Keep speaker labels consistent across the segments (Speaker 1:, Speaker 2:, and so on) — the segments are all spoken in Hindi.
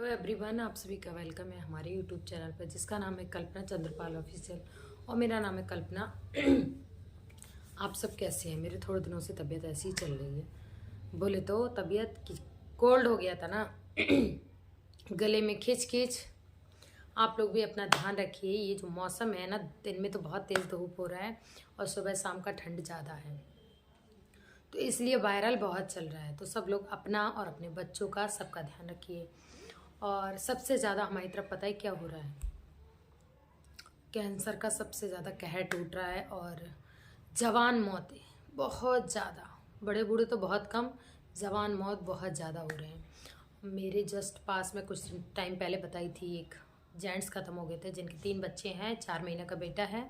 Speaker 1: हेलो एवरीवन, आप सभी का वेलकम है हमारे यूट्यूब चैनल पर जिसका नाम है कल्पना चंद्रपाल ऑफिशियल। और मेरा नाम है कल्पना। आप सब कैसे हैं? मेरे थोड़े दिनों से तबीयत ऐसी ही चल रही है। बोले तो तबीयत कोल्ड हो गया था ना। गले में खिंच खिंच। आप लोग भी अपना ध्यान रखिए। ये जो मौसम है ना, दिन में तो बहुत तेज़ धूप हो रहा है और सुबह शाम का ठंड ज़्यादा है, तो इसलिए वायरल बहुत चल रहा है। तो सब लोग अपना और अपने बच्चों का सबका ध्यान रखिए। और सबसे ज़्यादा हमारी तरफ पता है क्या हो रहा है? कैंसर का सबसे ज़्यादा कहर टूट रहा है और जवान मौतें बहुत ज़्यादा। बड़े बूढ़े तो बहुत कम, जवान मौत बहुत ज़्यादा हो रहे हैं। मेरे जस्ट पास में कुछ टाइम पहले बताई थी, एक जेंट्स ख़त्म हो गए थे जिनके 3 बच्चे हैं, 4 महीने का बेटा है।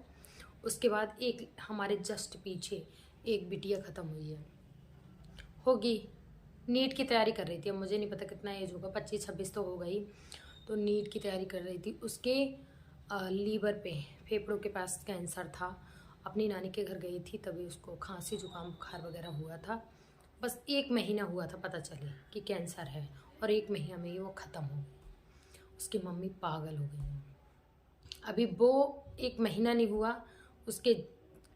Speaker 1: उसके बाद एक हमारे जस्ट पीछे एक बिटिया ख़त्म हुई है, होगी। नीट की तैयारी कर रही थी, अब मुझे नहीं पता कितना एज होगा, 25-26 तो हो गई। तो नीट की तैयारी कर रही थी। उसके लीवर पे, फेफड़ों के पास कैंसर था। अपनी नानी के घर गई थी, तभी उसको खांसी जुकाम बुखार वगैरह हुआ था। बस 1 महीना हुआ था पता चले कि कैंसर है, और 1 महीना में ही वो ख़त्म हो गई। उसकी मम्मी पागल हो गई हैं। अभी वो 1 महीना नहीं हुआ, उसके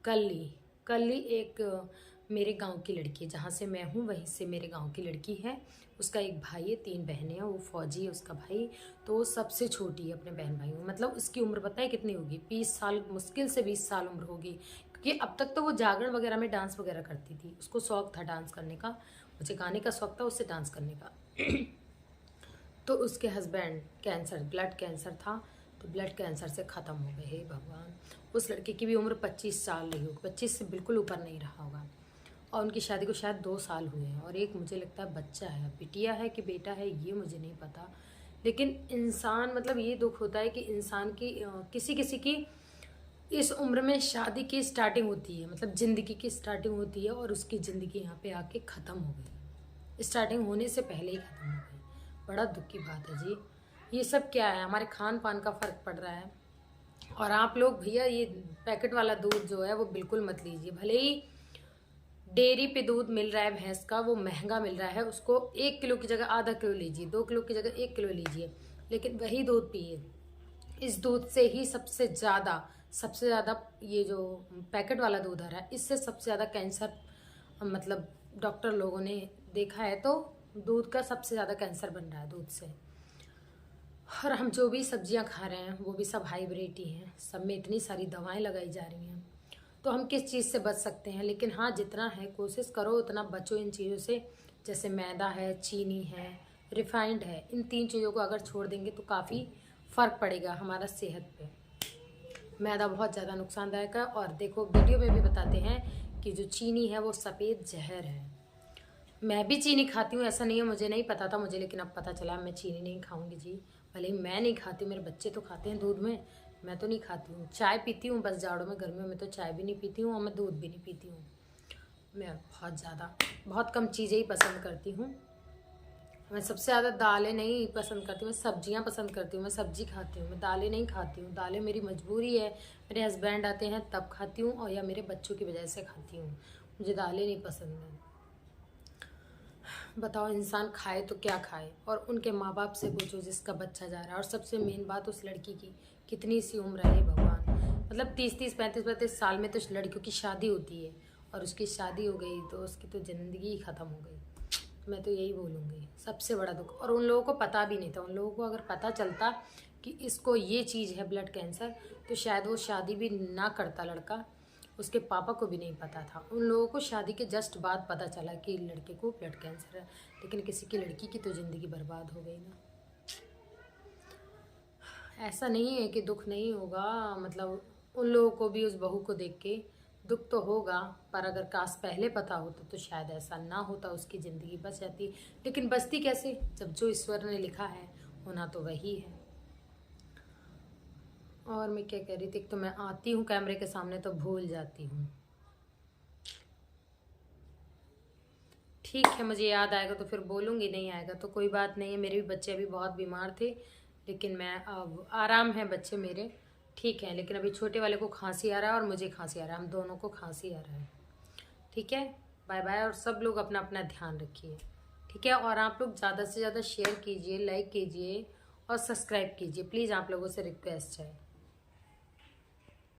Speaker 1: कल ही एक मेरे गांव की लड़की है, जहाँ से मैं हूँ वहीं से मेरे गांव की लड़की है। उसका एक भाई है, 3 बहनें हैं, वो फौजी है उसका भाई। तो वो सबसे छोटी है अपने बहन भाइयों में। मतलब उसकी उम्र पता है कितनी होगी? 20 साल, मुश्किल से 20 साल उम्र होगी। क्योंकि अब तक तो वो जागरण वगैरह में डांस वगैरह करती थी, उसको शौक था डांस करने का। मुझे गाने का शौक था, उससे डांस करने का। तो उसके हस्बैंड कैंसर, ब्लड कैंसर था, तो ब्लड कैंसर से ख़त्म हो गए। हे भगवान! उस लड़के की भी उम्र 25 साल रही होगी, 25 से बिल्कुल ऊपर नहीं रहा होगा। और उनकी शादी को शायद 2 साल हुए हैं, और एक मुझे लगता है बच्चा है, बिटिया है कि बेटा है ये मुझे नहीं पता। लेकिन इंसान, मतलब ये दुख होता है कि इंसान की किसी किसी की इस उम्र में शादी की स्टार्टिंग होती है, मतलब ज़िंदगी की स्टार्टिंग होती है, और उसकी ज़िंदगी यहाँ पे आके ख़त्म हो गई। स्टार्टिंग होने से पहले ही ख़त्म हो गई। बड़ा दुख की बात है जी। ये सब क्या है? हमारे खान पान का फ़र्क पड़ रहा है। और आप लोग भैया, ये पैकेट वाला दूध जो है वो बिल्कुल मत लीजिए। भले ही डेयरी पे दूध मिल रहा है भैंस का, वो महंगा मिल रहा है, उसको 1 किलो की जगह आधा किलो लीजिए, 2 किलो की जगह 1 किलो लीजिए, लेकिन वही दूध पिए। इस दूध से ही सबसे ज़्यादा ये जो पैकेट वाला दूध आ रहा है, इससे सबसे ज़्यादा कैंसर, मतलब डॉक्टर लोगों ने देखा है तो दूध का सबसे ज़्यादा कैंसर बन रहा है दूध से। और हम जो भी सब्जियां खा रहे हैं वो भी सब हाइब्रिड ही हैं, सब में इतनी सारी दवाएं लगाई जा रही हैं। तो हम किस चीज़ से बच सकते हैं? लेकिन हाँ, जितना है कोशिश करो उतना बचो इन चीज़ों से। जैसे मैदा है, चीनी है, रिफाइंड है, इन 3 चीज़ों को अगर छोड़ देंगे तो काफ़ी फ़र्क पड़ेगा हमारा सेहत पे। मैदा बहुत ज़्यादा नुकसानदायक है, और देखो वीडियो में भी बताते हैं कि जो चीनी है वो सफ़ेद जहर है। मैं भी चीनी खाती हूँ, ऐसा नहीं है मुझे नहीं पता था मुझे, लेकिन अब पता चला। मैं चीनी नहीं खाऊंगी जी। भले ही मैं नहीं खाती, मेरे बच्चे तो खाते हैं दूध में, मैं तो नहीं खाती हूँ। चाय पीती हूँ बस, जाड़ों में, गर्मियों में तो चाय भी नहीं पीती हूँ, और मैं दूध भी नहीं पीती हूँ। मैं बहुत कम चीज़ें ही पसंद करती हूँ। मैं सबसे ज़्यादा दालें नहीं पसंद करती, मैं सब्जियां पसंद करती हूँ। मैं सब्जी खाती हूँ, मैं दालें नहीं खाती हूँ। दालें मेरी मजबूरी है, मेरे हस्बैंड आते हैं तब खाती हूँ, और या मेरे बच्चों की वजह से खाती हूँ। मुझे दालें नहीं पसंद हैं। बताओ, इंसान खाए तो क्या खाए? और उनके माँ बाप से पूछो जिसका बच्चा जा रहा है। और सबसे मेन बात उस लड़की की, कितनी सी उम्र है भगवान! मतलब 30-30, 35-35 साल में तो लड़कियों की शादी होती है, और उसकी शादी हो गई तो उसकी तो ज़िंदगी ही ख़त्म हो गई। मैं तो यही बोलूँगी, सबसे बड़ा दुख। और उन लोगों को पता भी नहीं था। उन लोगों को अगर पता चलता कि इसको ये चीज़ है ब्लड कैंसर, तो शायद वो शादी भी ना करता लड़का। उसके पापा को भी नहीं पता था। उन लोगों को शादी के जस्ट बाद पता चला कि लड़के को ब्लड कैंसर है। लेकिन किसी की लड़की की तो ज़िंदगी बर्बाद हो गई ना। ऐसा नहीं है कि दुख नहीं होगा, मतलब उन लोगों को भी उस बहू को देख के दुख तो होगा, पर अगर काश पहले पता होता तो शायद ऐसा ना होता, उसकी ज़िंदगी बच जाती। लेकिन बचती कैसे, जब जो ईश्वर ने लिखा है होना तो वही है। और मैं क्या कह रही थी, एक तो मैं आती हूँ कैमरे के सामने तो भूल जाती हूँ। ठीक है, मुझे याद आएगा तो फिर बोलूँगी, नहीं आएगा तो कोई बात नहीं है। मेरे भी बच्चे अभी बहुत बीमार थे, लेकिन मैं अब आराम है, बच्चे मेरे ठीक हैं। लेकिन अभी छोटे वाले को खांसी आ रहा है और मुझे खांसी आ रहा है, हम दोनों को खांसी आ रहा है। ठीक है, बाय बाय। और सब लोग अपना अपना ध्यान रखिए। ठीक है। और आप लोग ज़्यादा से ज़्यादा शेयर कीजिए, लाइक कीजिए और सब्सक्राइब कीजिए, प्लीज़ आप लोगों से रिक्वेस्ट है।